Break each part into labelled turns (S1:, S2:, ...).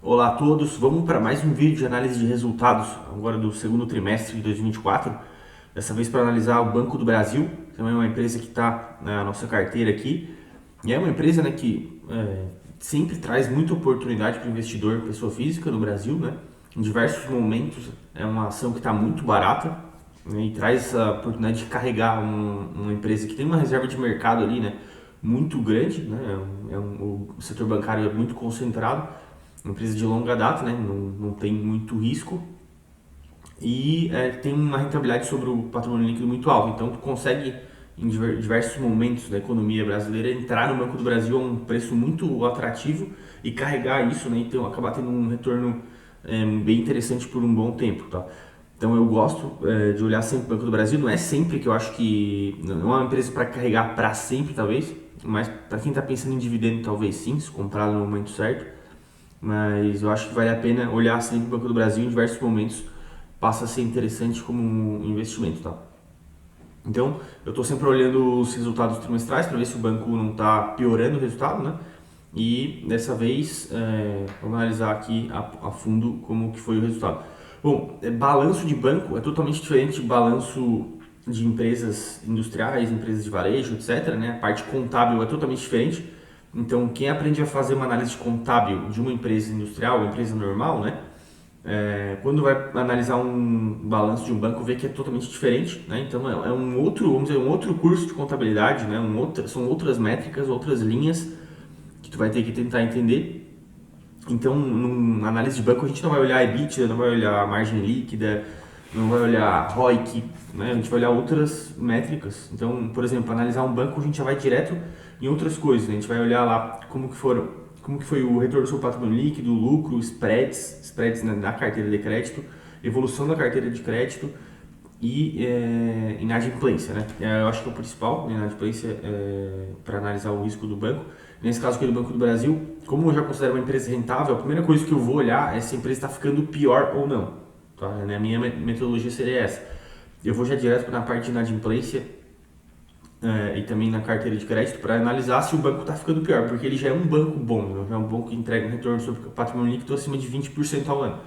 S1: Olá a todos, vamos para mais um vídeo de análise de resultados, agora do segundo trimestre de 2024. Dessa vez para analisar o Banco do Brasil, também é uma empresa que está na nossa carteira aqui. E é uma empresa, né, que sempre traz muita oportunidade para o investidor, pessoa física no Brasil, né? Em diversos momentos é uma ação que está muito barata, né, e traz a oportunidade de carregar uma empresa que tem uma reserva de mercado ali, né, muito grande, né? O setor bancário é muito concentrado, uma empresa de longa data, né? Não tem muito risco e tem uma rentabilidade sobre o patrimônio líquido muito alta. Então, tu consegue, em diversos momentos da economia brasileira, entrar no Banco do Brasil a um preço muito atrativo e carregar isso, né? Então, acabar tendo um retorno bem interessante por um bom tempo, tá? Então, eu gosto de olhar sempre o Banco do Brasil. Não é sempre que eu acho que... Não é uma empresa para carregar para sempre, talvez. Mas para quem está pensando em dividendo, talvez sim, se comprar no momento certo. Mas eu acho que vale a pena olhar sempre o Banco do Brasil em diversos momentos, passa a ser interessante como um investimento, tá? Então, eu estou sempre olhando os resultados trimestrais para ver se o banco não está piorando o resultado, né? E dessa vez, vamos analisar aqui a fundo como que foi o resultado. Bom, balanço de banco é totalmente diferente de balanço de empresas industriais, empresas de varejo, etc, né? A parte contábil é totalmente diferente. Então, quem aprende a fazer uma análise contábil de uma empresa industrial, uma empresa normal, né? Quando vai analisar um balanço de um banco, vê que é totalmente diferente, né? Então, é um outro, vamos dizer, um outro curso de contabilidade, né? São outras métricas, outras linhas que tu vai ter que tentar entender. Então, numa análise de banco, a gente não vai olhar a EBITDA, não vai olhar a margem líquida, não vai olhar ROIC, né? A gente vai olhar outras métricas. Então, por exemplo, analisar um banco, a gente já vai direto em outras coisas, né? A gente vai olhar lá como que foi o retorno sobre o patrimônio líquido, lucro, spreads na carteira de crédito, evolução da carteira de crédito e inadimplência, né? Eu acho que é o principal, inadimplência, para analisar o risco do banco. Nesse caso aqui do Banco do Brasil, como eu já considero uma empresa rentável, a primeira coisa que eu vou olhar é se a empresa está ficando pior ou não. Tá? A minha metodologia seria essa. Eu vou já direto na parte de inadimplência e também na carteira de crédito para analisar se o banco está ficando pior, porque ele já é um banco bom, né? Já é um banco que entrega um retorno sobre o patrimônio líquido acima de 20% ao ano.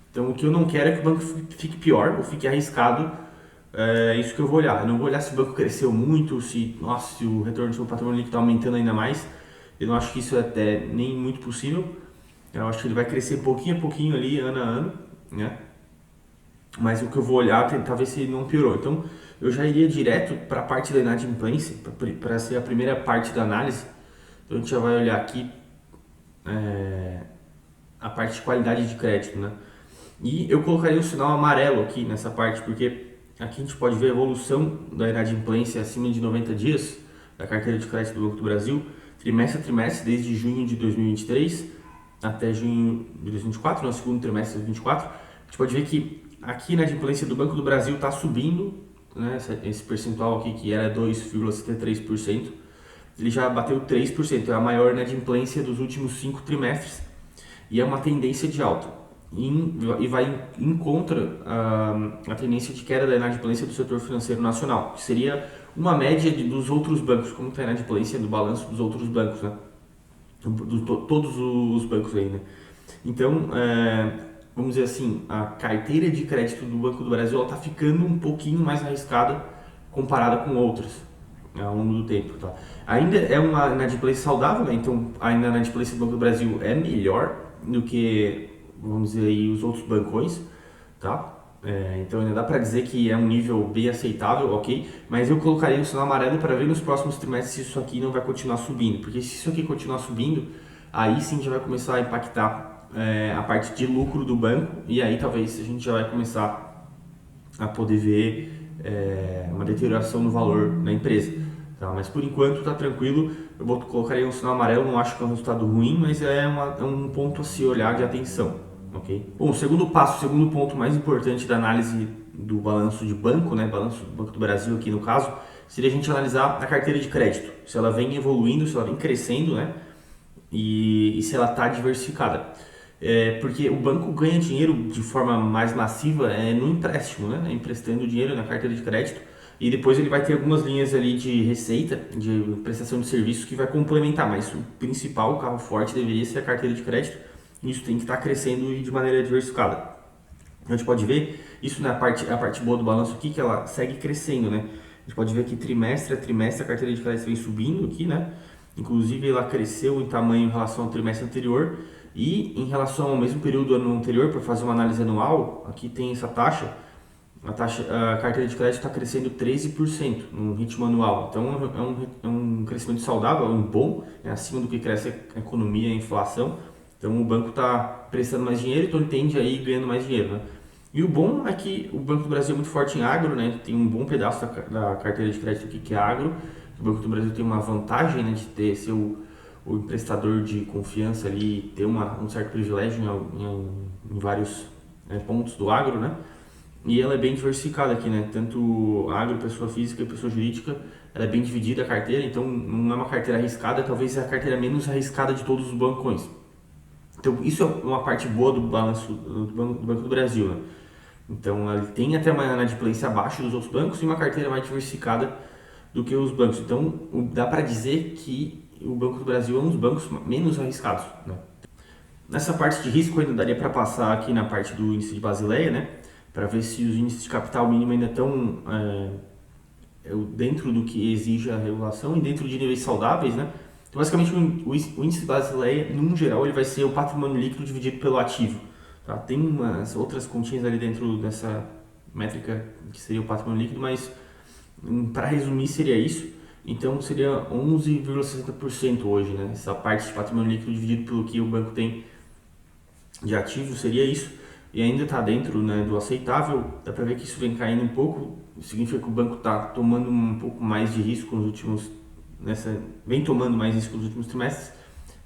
S1: Então o que eu não quero é que o banco fique pior ou fique arriscado. É isso que eu vou olhar. Eu não vou olhar se o banco cresceu muito, se o retorno sobre o patrimônio líquido está aumentando ainda mais. Eu não acho que isso é até nem muito possível. Eu acho que ele vai crescer pouquinho a pouquinho ali, ano a ano, né? Mas o que eu vou olhar é tentar ver se não piorou. Então, eu já iria direto para a parte da inadimplência, para ser a primeira parte da análise. Então, a gente já vai olhar aqui a parte de qualidade de crédito, né? E eu colocaria o sinal amarelo aqui nessa parte, porque aqui a gente pode ver a evolução da inadimplência acima de 90 dias da carteira de crédito do Banco do Brasil, trimestre a trimestre, desde junho de 2023 até junho de 2024, no segundo trimestre de 2024. A gente pode ver que aqui na inadimplência do Banco do Brasil está subindo, né, esse percentual aqui que era 2,73%, ele já bateu 3%, é a maior inadimplência dos últimos 5 trimestres e é uma tendência de alta. E vai em contra a tendência de queda da inadimplência do setor financeiro nacional, que seria uma média dos outros bancos, como está a inadimplência do balanço dos outros bancos, né? Todos os bancos aí, né? Então, vamos dizer assim, a carteira de crédito do Banco do Brasil está ficando um pouquinho mais arriscada comparada com outras, né, ao longo do tempo. Tá? Ainda é uma inadimplência saudável, né? Então a inadimplência do Banco do Brasil é melhor do que, vamos dizer aí, os outros bancões, tá? Então ainda dá para dizer que é um nível bem aceitável, ok? Mas eu colocaria o sinal amarelo para ver nos próximos trimestres se isso aqui não vai continuar subindo, porque se isso aqui continuar subindo, aí sim já vai começar a impactar a parte de lucro do banco e aí talvez a gente já vai começar a poder ver uma deterioração no valor da empresa. Tá? Mas por enquanto está tranquilo, eu vou colocar aí um sinal amarelo, não acho que é um resultado ruim, mas é um ponto a se olhar de atenção. Okay? Bom, o segundo passo, o segundo ponto mais importante da análise do balanço de banco, né, balanço do Banco do Brasil aqui no caso, seria a gente analisar a carteira de crédito, se ela vem evoluindo, se ela vem crescendo, né, e se ela está diversificada. Porque o banco ganha dinheiro de forma mais massiva no empréstimo, né, emprestando dinheiro na carteira de crédito, e depois ele vai ter algumas linhas ali de receita, de prestação de serviços que vai complementar, mas o principal, o carro forte deveria ser a carteira de crédito, isso tem que estar crescendo e de maneira diversificada. A gente pode ver isso na parte, a parte boa do balanço aqui, que ela segue crescendo, né? A gente pode ver que trimestre a trimestre a carteira de crédito vem subindo aqui, né? Inclusive ela cresceu em tamanho em relação ao trimestre anterior e em relação ao mesmo período do ano anterior, para fazer uma análise anual, aqui tem essa taxa, a carteira de crédito está crescendo 13% no ritmo anual. Então é um crescimento saudável, é um bom, é acima do que cresce a economia e a inflação. Então o banco está prestando mais dinheiro, então ele tende a ir ganhando mais dinheiro, né? E o bom é que o Banco do Brasil é muito forte em agro, né? Tem um bom pedaço da carteira de crédito aqui que é agro. O Banco do Brasil tem uma vantagem, né, de ter ser o emprestador de confiança ali, ter um certo privilégio em vários pontos do agro, né? E ela é bem diversificada aqui, né? Tanto agro, pessoa física e pessoa jurídica, ela é bem dividida a carteira, então não é uma carteira arriscada, talvez é a carteira menos arriscada de todos os bancões. Então isso é uma parte boa do balanço do Banco do Brasil, né? Então ele tem até uma inadimplência abaixo dos outros bancos e uma carteira mais diversificada do que os bancos. Então dá para dizer que o Banco do Brasil é um dos bancos menos arriscados, né? Nessa parte de risco ainda daria para passar aqui na parte do índice de Basileia, né? Para ver se os índices de capital mínimo ainda estão dentro do que exige a regulação e dentro de níveis saudáveis, né? Então, basicamente, o índice de Basileia, num geral, ele vai ser o patrimônio líquido dividido pelo ativo. Tá? Tem umas outras continhas ali dentro dessa métrica que seria o patrimônio líquido, mas para resumir seria isso. Então seria 11,60% hoje, né? Essa parte de patrimônio líquido dividido pelo que o banco tem de ativo seria isso. E ainda está dentro, né, do aceitável. Dá para ver que isso vem caindo um pouco. Isso significa que o banco está tomando um pouco mais de risco nos últimos vem tomando mais risco nos últimos trimestres,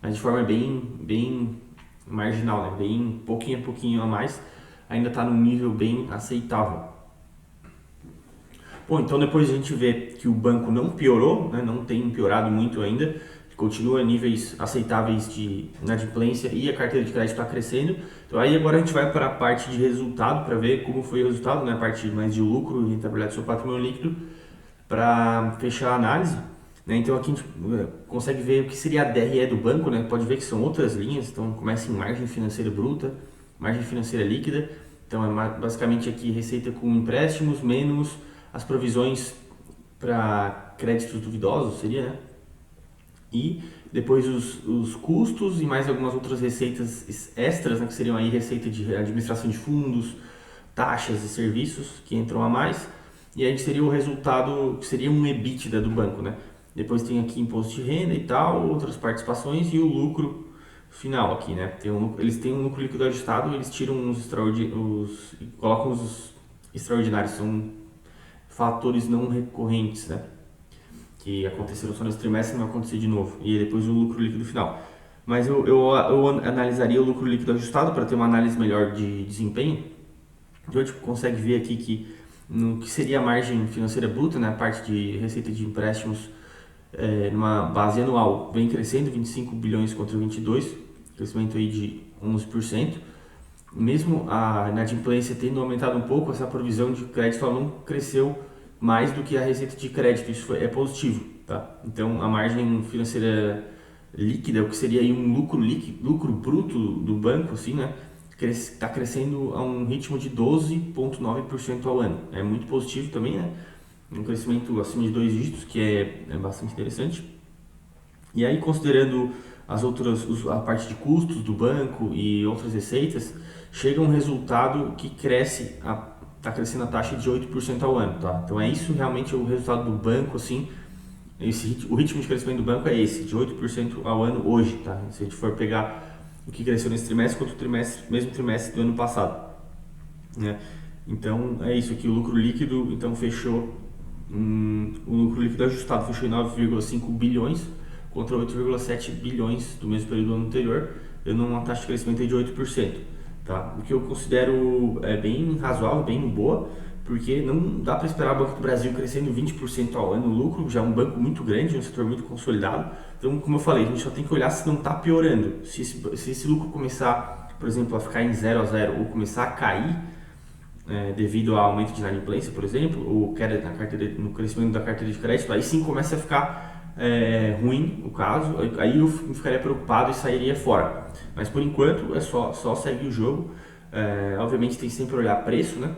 S1: mas de forma bem marginal, né? Bem pouquinho a pouquinho a mais, ainda está num nível bem aceitável. Bom, então depois a gente vê que o banco não piorou, né? Não tem piorado muito ainda, continua em níveis aceitáveis de inadimplência e a carteira de crédito está crescendo. Então aí agora a gente vai para a parte de resultado para ver como foi o resultado, né? A parte mais de lucro e rentabilidade do seu patrimônio líquido para fechar a análise. Né? Então aqui a gente consegue ver o que seria a DRE do banco, né? Pode ver que são outras linhas, então começa em margem financeira bruta, margem financeira líquida, então é basicamente aqui receita com empréstimos menos as provisões para créditos duvidosos, seria, né? E depois os custos e mais algumas outras receitas extras, né? Que seriam aí receita de administração de fundos, taxas e serviços que entram a mais, e aí seria o resultado, que seria um EBITDA do banco, né? Depois tem aqui imposto de renda e tal, outras participações e o lucro final aqui, né? Eles têm um lucro líquido ajustado, eles tiram colocam os extraordinários, são fatores não recorrentes, né? Que aconteceram só nesse trimestre, não vai acontecer de novo. E depois o lucro líquido final. Mas eu analisaria o lucro líquido ajustado para ter uma análise melhor de desempenho. Então a gente consegue ver aqui que no que seria a margem financeira bruta, né, a parte de receita de empréstimos numa base anual, vem crescendo 25 bilhões contra 22, crescimento aí de 11%. Mesmo a inadimplência tendo aumentado um pouco, essa provisão de crédito ela não cresceu mais do que a receita de crédito, isso é positivo, tá? Então a margem financeira líquida, o que seria aí um lucro bruto do banco, assim, né? Está crescendo a um ritmo de 12,9% ao ano. É muito positivo também, né? Um crescimento acima de 2 dígitos, que é bastante interessante. E aí, considerando a parte de custos do banco e outras receitas, chega um resultado que está crescendo a taxa de 8% ao ano, tá? Então é isso realmente o resultado do banco, assim, o ritmo de crescimento do banco é esse, de 8% ao ano hoje, tá? Se a gente for pegar o que cresceu nesse trimestre quanto o mesmo trimestre do ano passado, né? Então é isso aqui, o lucro líquido então fechou, o lucro líquido ajustado fechou em 9,5 bilhões contra 8,7 bilhões do mesmo período do ano anterior, dando uma taxa de crescimento de 8%, tá? O que eu considero bem razoável, bem boa, porque não dá para esperar o Banco do Brasil crescendo 20% ao ano. O lucro já é um banco muito grande, um setor muito consolidado. Então, como eu falei, a gente só tem que olhar se não está piorando. Se esse lucro começar, por exemplo, a ficar em 0 a 0 ou começar a cair devido ao aumento de inadimplência, por exemplo, ou queda no crescimento da carteira de crédito, aí sim começa a ficar ruim o caso, aí eu ficaria preocupado e sairia fora. Mas por enquanto é só segue o jogo. Obviamente tem que sempre olhar preço, né?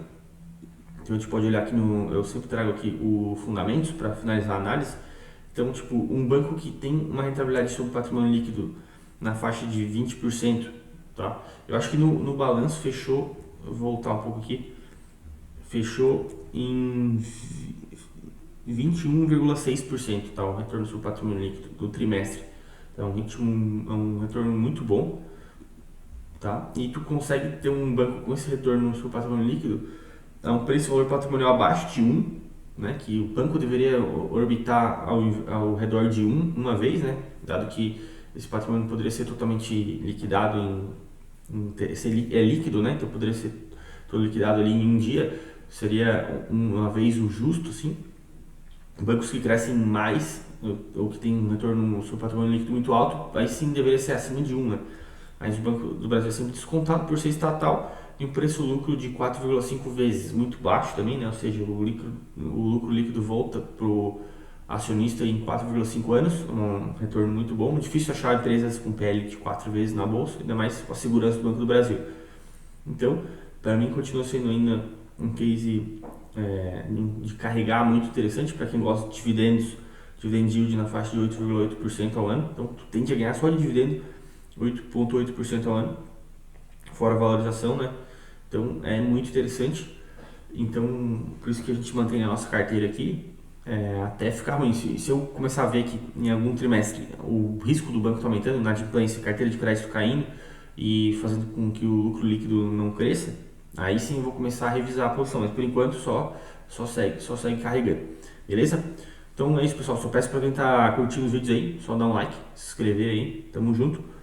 S1: Então a gente pode olhar aqui eu sempre trago aqui o fundamentos para finalizar a análise. Então, tipo, um banco que tem uma rentabilidade sobre patrimônio líquido na faixa de 20%, tá? Eu acho que no balanço fechou, eu vou voltar um pouco aqui, fechou em 21,6%, tá? O retorno sobre patrimônio líquido do trimestre. Então, é um retorno muito bom, tá? E tu consegue ter um banco com esse retorno sobre patrimônio líquido a um preço-valor patrimonial abaixo de 1, né, que o banco deveria orbitar ao redor de 1 uma vez, né, dado que esse patrimônio poderia ser totalmente liquidado é líquido, né, então poderia ser todo liquidado ali em um dia, seria uma vez o justo, assim. Bancos que crescem mais ou que têm um retorno sobre patrimônio líquido muito alto, aí sim deveria ser acima de 1, né. Mas o Banco do Brasil é sempre descontado por ser estatal e um preço-lucro de 4,5 vezes, muito baixo também, né? Ou seja, o lucro líquido volta para o acionista em 4,5 anos, um retorno muito bom. Difícil achar empresas com PL de 4 vezes na bolsa, ainda mais com a segurança do Banco do Brasil. Então, para mim, continua sendo ainda um case de carregar muito interessante para quem gosta de dividendos, dividend yield na faixa de 8,8% ao ano. Então, tu tende a ganhar só de dividendo 8,8% ao ano, fora a valorização, né? Então é muito interessante. Então, por isso que a gente mantém a nossa carteira aqui, até ficar ruim. Se eu começar a ver que em algum trimestre o risco do banco está aumentando, inadimplência, carteira de crédito caindo e fazendo com que o lucro líquido não cresça, aí sim eu vou começar a revisar a posição. Mas por enquanto só segue carregando. Beleza? Então é isso, pessoal. Só peço para quem tá curtindo os vídeos aí, só dar um like, se inscrever aí. Tamo junto.